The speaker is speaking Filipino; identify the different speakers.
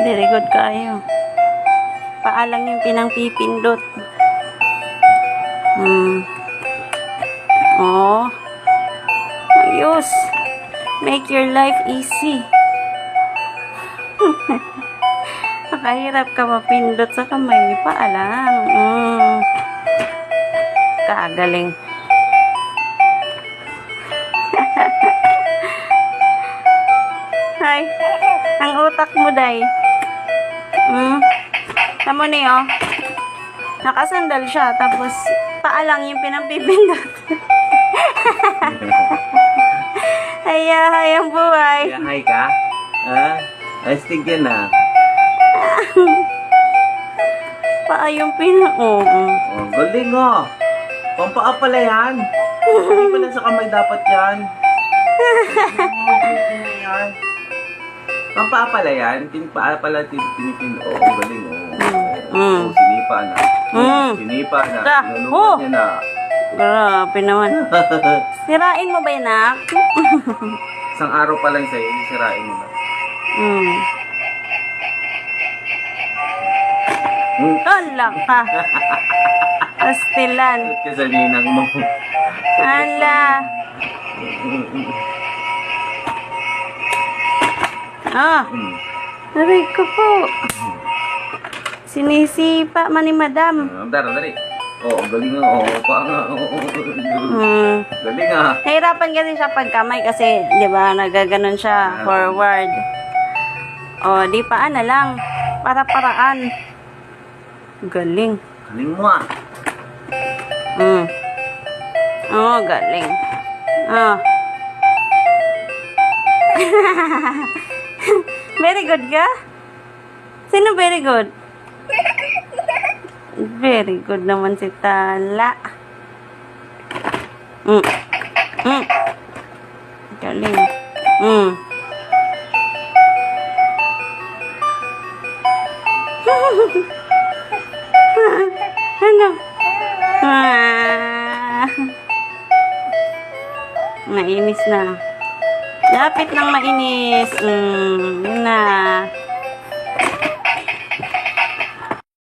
Speaker 1: Very good kayo. Paalang yung pinangpipindot. Oh. Ayos. Make your life easy. Nakahirap ka mapindot sa kamay. Paalang. Kagaling. Ay, ang utak mo, day. Tamo niyo, nakasandal siya, tapos paalang yung pinapipindot. Hay ang buhay.
Speaker 2: Hay ka? Astig yan ah.
Speaker 1: Paa yung Oh,
Speaker 2: galing oh. Pampaa pala yan. Hindi pala sa kamay dapat yan. Pampaa pala yan. Paa pala tinipin. Galing oh. Sinipa na. Sinipa na. Tinulungan niya na.
Speaker 1: Grabe naman. Sirain mo ba yan, nak?
Speaker 2: Isang araw pa lang sa'yo, sirain mo na.
Speaker 1: Ala ka. Pastilan.
Speaker 2: Ka sa ninang mo.
Speaker 1: Ala. Aray ko po. Sinisipa man ni madam.
Speaker 2: Dari. Galing nga. Galing nga.
Speaker 1: Nahirapan kasi siya pagkamay kasi, di ba, nagaganon siya forward. Di paan na lang. Para-paraan. Galing.
Speaker 2: Galing mo ah.
Speaker 1: Galing. Very good ka? Sino very good? Very good naman si Tala. Galing. Ano? Mainis na. Lapit ng mainis. Na.